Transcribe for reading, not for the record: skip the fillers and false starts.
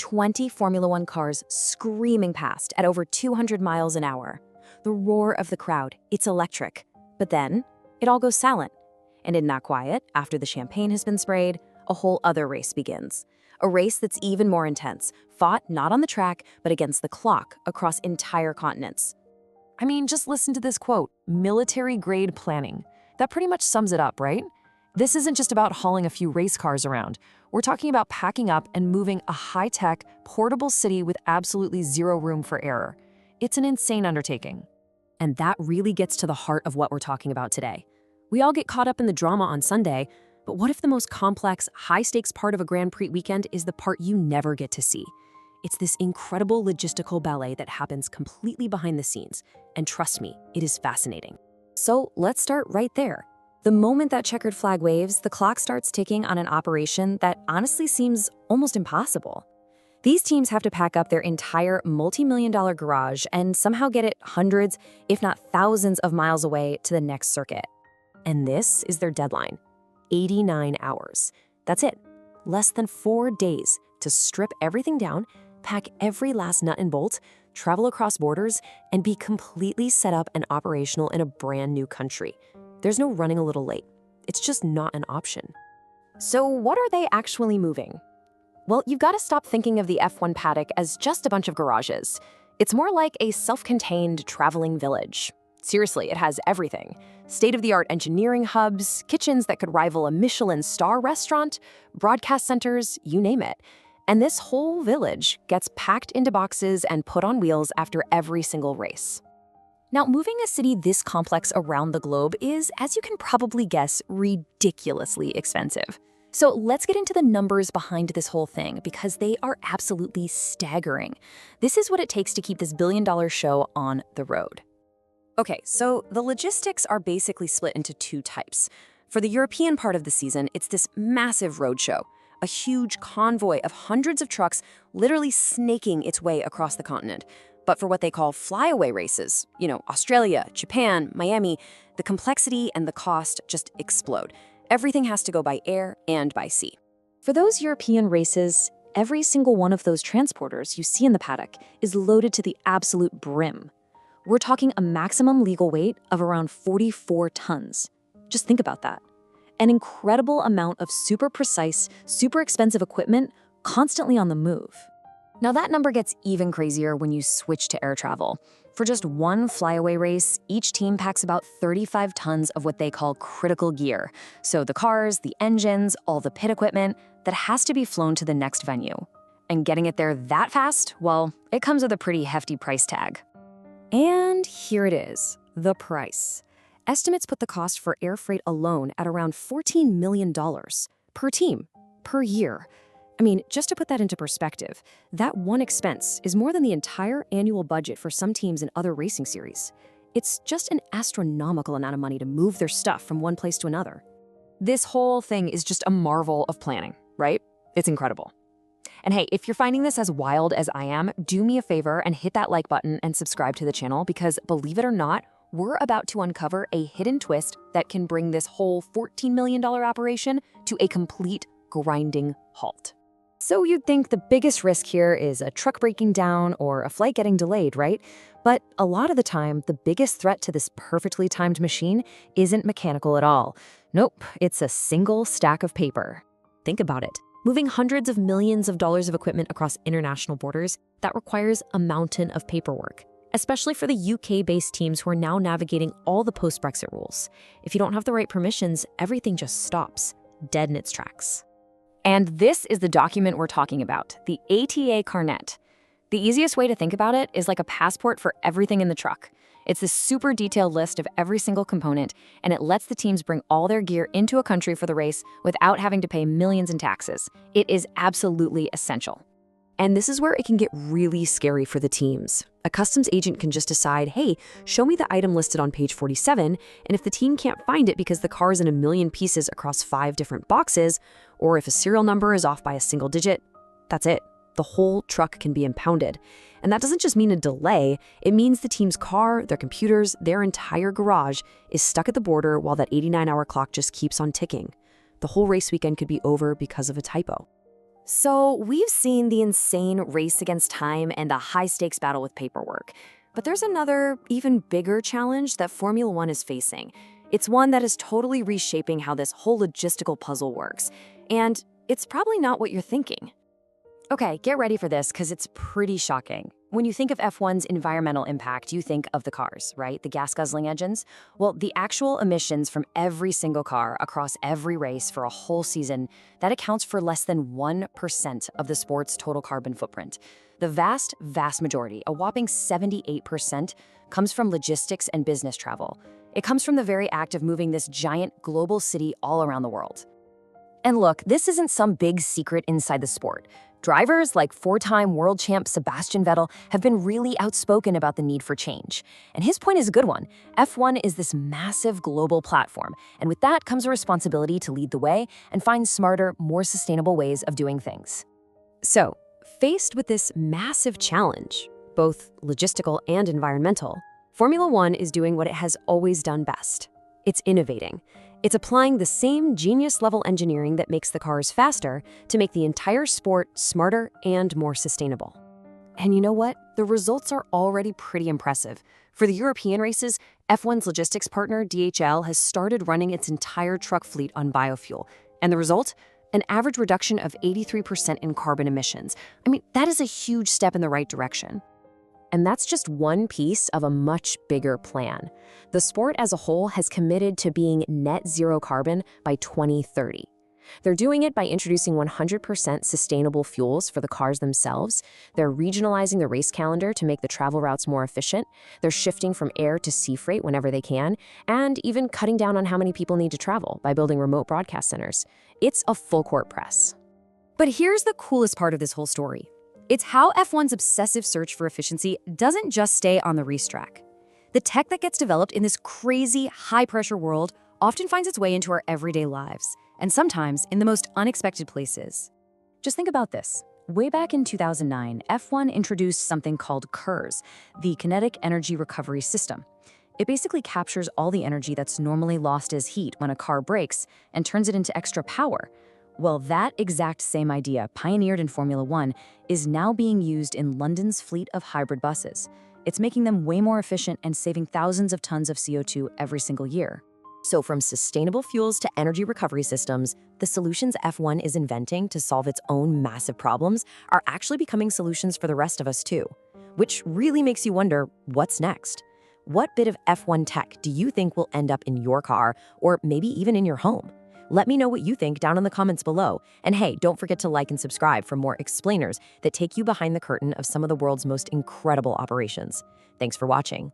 20 Formula One cars screaming past at over 200 miles an hour. The roar of the crowd, it's electric. But then, it all goes silent. And in that quiet, after the champagne has been sprayed, a whole other race begins. A race that's even more intense, fought not on the track, but against the clock across entire continents. I mean, just listen to this quote, military-grade planning. That pretty much sums it up, right? This isn't just about hauling a few race cars around. We're talking about packing up and moving a high-tech, portable city with absolutely zero room for error. It's an insane undertaking. And that really gets to the heart of what we're talking about today. We all get caught up in the drama on Sunday, but what if the most complex, high-stakes part of a Grand Prix weekend is the part you never get to see? It's this incredible logistical ballet that happens completely behind the scenes. And trust me, it is fascinating. So let's start right there. The moment that checkered flag waves, the clock starts ticking on an operation that honestly seems almost impossible. These teams have to pack up their entire multi-million-dollar garage and somehow get it hundreds, if not thousands of miles away to the next circuit. And this is their deadline, 89 hours. That's it, less than 4 days to strip everything down, pack every last nut and bolt, travel across borders, and be completely set up and operational in a brand new country. There's no running a little late. It's just not an option. So what are they actually moving? Well, you've got to stop thinking of the F1 paddock as just a bunch of garages. It's more like a self-contained traveling village. Seriously, it has everything. State-of-the-art engineering hubs, kitchens that could rival a Michelin star restaurant, broadcast centers, you name it. And this whole village gets packed into boxes and put on wheels after every single race. Now, moving a city this complex around the globe is, as you can probably guess, ridiculously expensive. So let's get into the numbers behind this whole thing, because they are absolutely staggering. This is what it takes to keep this billion-dollar show on the road. Okay, so the logistics are basically split into two types. For the European part of the season, it's this massive road show, a huge convoy of hundreds of trucks literally snaking its way across the continent. But for what they call flyaway races, Australia, Japan, Miami, the complexity and the cost just explode. Everything has to go by air and by sea. For those European races, every single one of those transporters you see in the paddock is loaded to the absolute brim. We're talking a maximum legal weight of around 44 tons. Just think about that. An incredible amount of super precise, super expensive equipment constantly on the move. Now that number gets even crazier when you switch to air travel. For just one flyaway race, each team packs about 35 tons of what they call critical gear. So the cars, the engines, all the pit equipment that has to be flown to the next venue. And getting it there that fast, well, it comes with a pretty hefty price tag. And here it is, the price. Estimates put the cost for air freight alone at around $14 million per team, per year. I mean, just to put that into perspective, that one expense is more than the entire annual budget for some teams in other racing series. It's just an astronomical amount of money to move their stuff from one place to another. This whole thing is just a marvel of planning, right? It's incredible. And hey, if you're finding this as wild as I am, do me a favor and hit that like button and subscribe to the channel, because believe it or not, we're about to uncover a hidden twist that can bring this whole $14 million operation to a complete grinding halt. So you'd think the biggest risk here is a truck breaking down or a flight getting delayed, right? But a lot of the time, the biggest threat to this perfectly timed machine isn't mechanical at all. Nope, it's a single stack of paper. Think about it. Moving hundreds of millions of dollars of equipment across international borders, that requires a mountain of paperwork, especially for the UK-based teams who are now navigating all the post-Brexit rules. If you don't have the right permissions, everything just stops, dead in its tracks. And this is the document we're talking about, the ATA Carnet. The easiest way to think about it is like a passport for everything in the truck. It's a super detailed list of every single component, and it lets the teams bring all their gear into a country for the race without having to pay millions in taxes. It is absolutely essential. And this is where it can get really scary for the teams. A customs agent can just decide, hey, show me the item listed on page 47, and if the team can't find it because the car is in a million pieces across 5 different boxes, or if a serial number is off by a single digit, that's it. The whole truck can be impounded. And that doesn't just mean a delay, it means the team's car, their computers, their entire garage is stuck at the border while that 89-hour clock just keeps on ticking. The whole race weekend could be over because of a typo. So, we've seen the insane race against time and the high stakes battle with paperwork. But there's another, even bigger challenge that Formula One is facing. It's one that is totally reshaping how this whole logistical puzzle works. And it's probably not what you're thinking. Okay, get ready for this because it's pretty shocking. When you think of F1's environmental impact, you think of the cars, right? The gas-guzzling engines. Well, the actual emissions from every single car across every race for a whole season, that accounts for less than 1% of the sport's total carbon footprint. The vast, vast majority, a whopping 78%, comes from logistics and business travel. It comes from the very act of moving this giant global city all around the world. And look, this isn't some big secret inside the sport. Drivers like four-time world champ Sebastian Vettel have been really outspoken about the need for change. And his point is a good one. F1 is this massive global platform, and with that comes a responsibility to lead the way and find smarter, more sustainable ways of doing things. So, faced with this massive challenge, both logistical and environmental, Formula One is doing what it has always done best. It's innovating. It's applying the same genius-level engineering that makes the cars faster to make the entire sport smarter and more sustainable. And you know what? The results are already pretty impressive. For the European races, F1's logistics partner, DHL, has started running its entire truck fleet on biofuel. And the result? An average reduction of 83% in carbon emissions. I mean, that is a huge step in the right direction. And that's just one piece of a much bigger plan. The sport as a whole has committed to being net zero carbon by 2030. They're doing it by introducing 100% sustainable fuels for the cars themselves. They're regionalizing the race calendar to make the travel routes more efficient. They're shifting from air to sea freight whenever they can, and even cutting down on how many people need to travel by building remote broadcast centers. It's a full court press. But here's the coolest part of this whole story. It's how F1's obsessive search for efficiency doesn't just stay on the racetrack. The tech that gets developed in this crazy, high-pressure world often finds its way into our everyday lives, and sometimes in the most unexpected places. Just think about this. Way back in 2009, F1 introduced something called KERS, the Kinetic Energy Recovery System. It basically captures all the energy that's normally lost as heat when a car brakes and turns it into extra power. Well, that exact same idea, pioneered in Formula One, is now being used in London's fleet of hybrid buses. It's making them way more efficient and saving thousands of tons of CO2 every single year. So from sustainable fuels to energy recovery systems, the solutions F1 is inventing to solve its own massive problems are actually becoming solutions for the rest of us too. Which really makes you wonder, what's next? What bit of F1 tech do you think will end up in your car, or maybe even in your home? Let me know what you think down in the comments below. And hey, don't forget to like and subscribe for more explainers that take you behind the curtain of some of the world's most incredible operations. Thanks for watching.